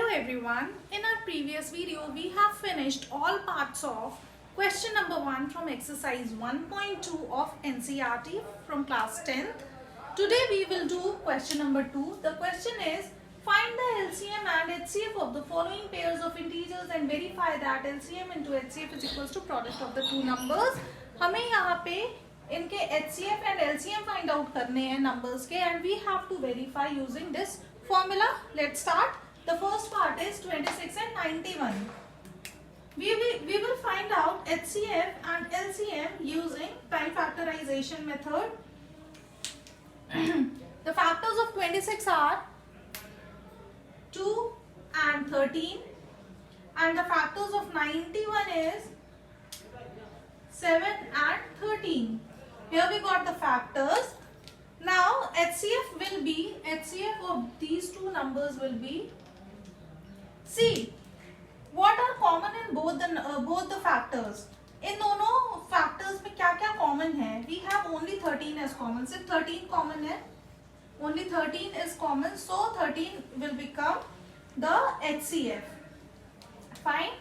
everyone. In our previous video, we have finished all parts of question number 1 from exercise 1.2 of NCERT from class 10th. Today we will do question number 2. The question is, find the LCM and HCF of the following pairs of integers and verify that LCM into HCF is equals to product of the two numbers. हमें यहाँ पे इनके HCF and LCM find out करने हैं numbers के, and we have to verify using this formula. Let's start. The first part is 26 and 91. We will find out HCF and LCM using prime factorization method. The factors of 26 are 2 and 13, and the factors of 91 is 7 and 13. Here we got the factors. Now HCF of these two numbers will be, see what are common in both the factors. इन दोनों factors में क्या क्या common है? We have only 13 as common. सिर्फ 13 common है. Only 13 is common, so 13 will become the HCF. Fine.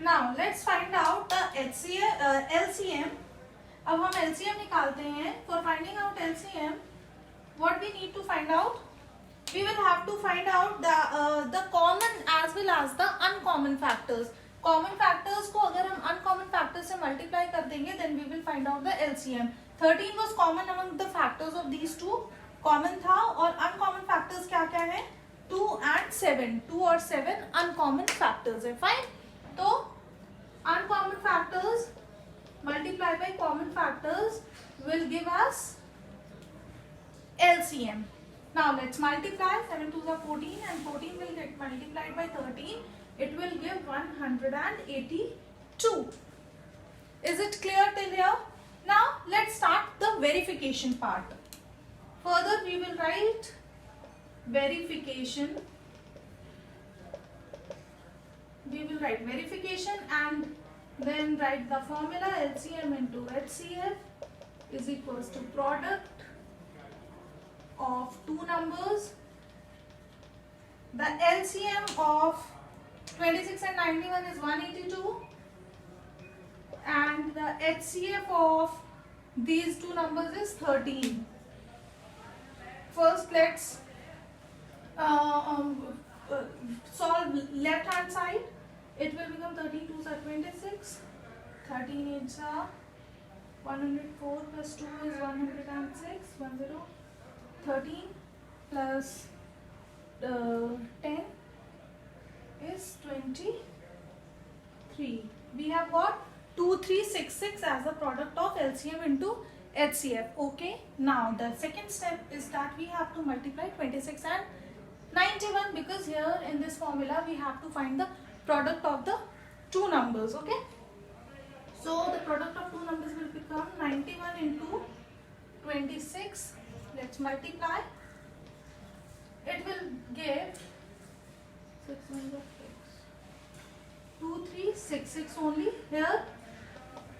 Now let's find out the LCM. अब हम LCM निकालते हैं. For finding out LCM, what we need to find out? We will have to find out the common as well as the uncommon factors. Common factors को अगर हम uncommon factors से multiply कर देंगे, then we will find out the LCM. 13 was common among the factors of these two. Common था, और uncommon factors क्या क्या है? 2 and 7. 2 और 7 uncommon factors है. Fine. तो uncommon factors multiplied by common factors will give us LCM. Now let's multiply. 7 2s are 14 and 14 will get multiplied by 13. It will give 182. Is it clear till here? Now let's start the verification part. Further we will write verification. We will write verification and then write the formula LCM into HCF is equals to product of two numbers. The LCM of 26 and 91 is 182, and the HCF of these two numbers is 13. First let's solve left hand side. It will become 13 2s are 26, 13 8s are 104 plus 2 is 106, 10. 13 plus 10 is 23. We have got 2366 as the product of LCM into HCF. Okay. Now the second step is that we have to multiply 26 and 91, because here in this formula we have to find the product of the two numbers. Okay. So the product of two numbers will become 91 into 26. Let's multiply. It will give 2366 only. Here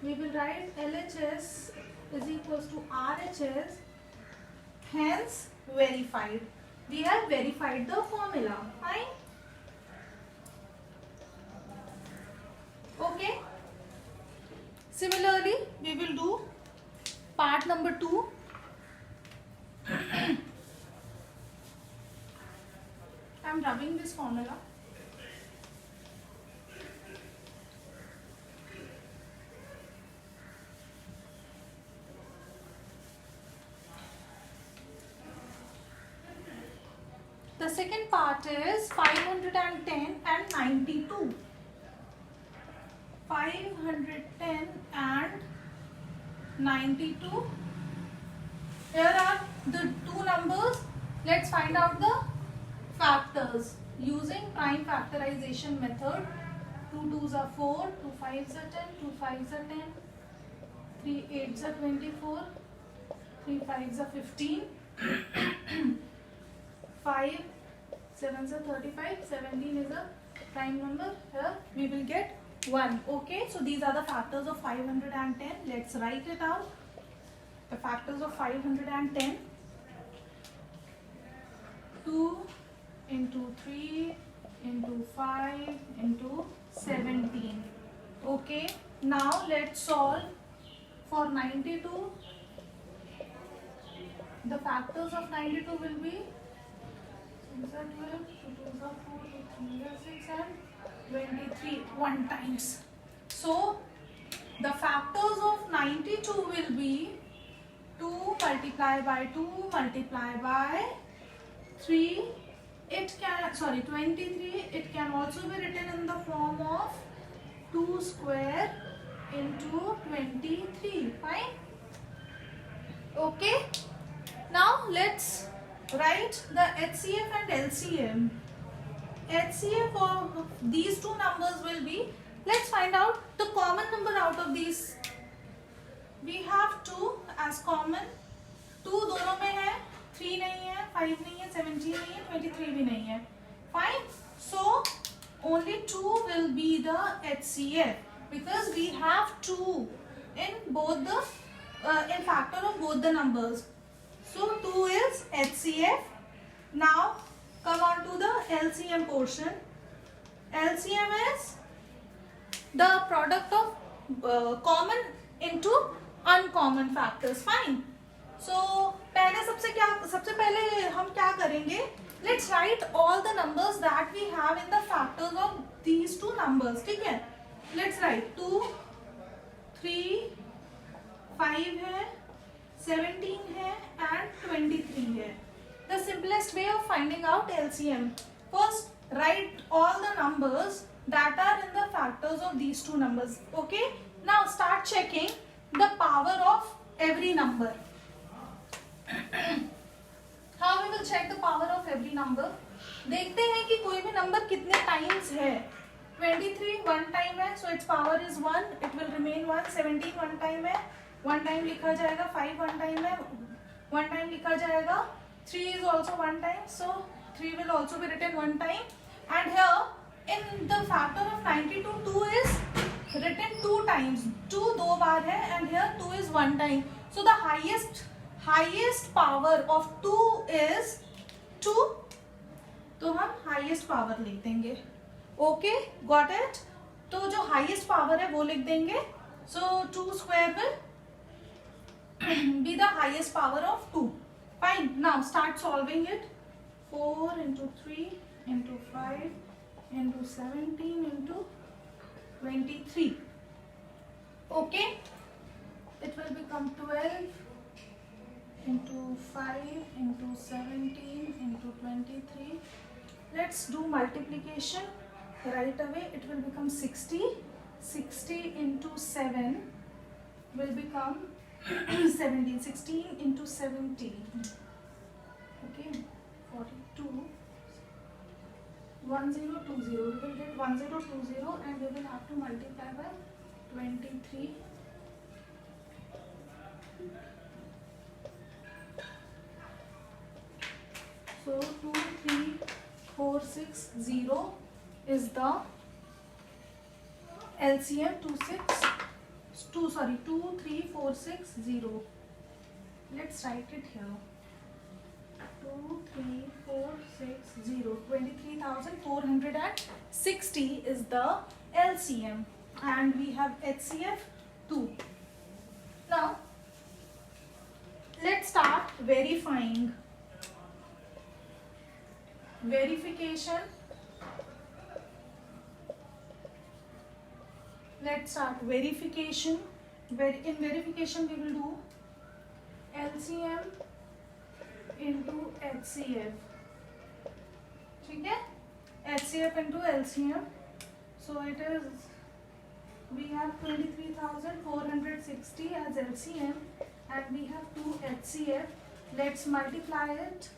we will write LHS is equals to RHS, hence verified. We have verified the formula. Fine. Okay. Similarly, we will do part number 2. I'm rubbing this formula. The second part is 510 and 92. 510 and 92. Here are the two numbers. Let's find out the factors using prime factorization method. 2 2s are 4, 2 5s are 10, 2 5s are 10, 3 8s are 24, 3 5s are 15, 5 7s are 35, 17 is a prime number. Here we will get 1. Okay, so these are the factors of 510. Let's write it out. The factors of 510. 2 into 3 into 5 into 17. Okay, now let's solve for 92. The factors of 92 will be 6 are 12, 2 are 4, 3 are 6 and 23 1 times. So the factors of 92 will be 2 multiplied by 2 multiplied by 3. It can, 23. It can also be written in the form of 2 square into 23. Fine. Okay. Now let's write the HCF and LCM. HCF of these two numbers will be, let's find out the common number out of these. We have 2 as common. 2 दोनों में है, 3 नहीं है, 5 नहीं है, 17 नहीं है, 23 भी नहीं है. Fine. So only 2 will be the HCF because we have 2 in both the in factor of both the numbers. So 2 is HCF. Now come on to the LCM portion. LCM is the product of common into uncommon factors. Fine. So सबसे पहले हम क्या करेंगे? Let's write all the numbers that we have in the factors of these two numbers. ठीक है? Let's write 2, 3, 5 है, 17 है and 23 है. The simplest way of finding out LCM. First, write all the numbers that are in the factors of these two numbers. Okay? Now start checking the power of every number. How we will check the power of every number? देखते हैं कि कोई भी number कितने times है. 23 1 time है, so its power is 1. It will remain 1. 17 1 time है, 1 time लिखा जाएगा. 5 1 टाइम है, 1 टाइम लिखा जाएगा. 3 is also 1 time, so 3 will also be written 1 time. And here in the factor of 92, 2 is written 2 times. 2 दो बार है and here 2 is 1 time. So the highest power of 2 is 2. तो हम highest power लिख देंगे. Okay, got it? तो जो highest power है वो लिख देंगे. So 2 square will be the highest power of 2. Fine. Now start solving it. 4 into 3 into 5 into 17 into 23. Okay. It will become 12 into 5 into 17 into 23. Let's do multiplication right away. It will become 60. 60 into 7 will become 17. 16 into 17. Okay. 42. 1020. We will get 1020 and we will have to multiply by 23. So 2 3 4 6 0 is the LCM. 2 3 4 6 0. Let's write it here. 2 3 4 6 0. 23,460 is the LCM and we have HCF 2. Now let's start verifying. Verification. Let's start verification. In verification we will do LCM into HCF. ठीक है? HCF into LCM. So it is, we have 23,460 as LCM and we have 2 HCF. Let's multiply it.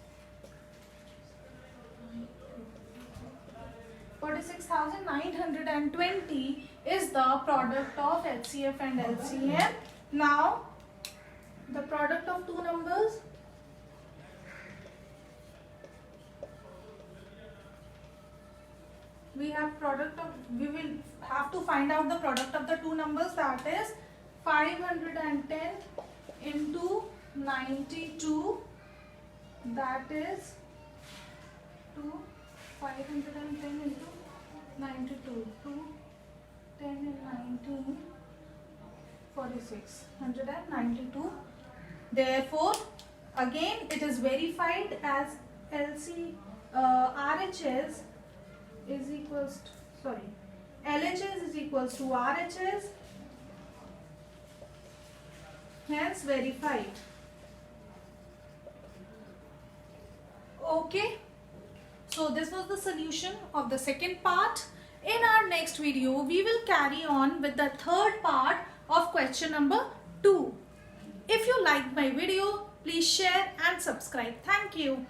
46,920 is the product of HCF and LCM. Now the product of two numbers. We will have to find out the product of the two numbers, that is 510 into 92, that is 2 510 into 92. 2, 10 and 19. 46. 192. Therefore, again it is verified as RHS is equals to, LHS is equals to RHS, hence verified. Okay, so this was the solution of the second part. In our next video, we will carry on with the third part of question number 2. If you liked my video, please share and subscribe. Thank you.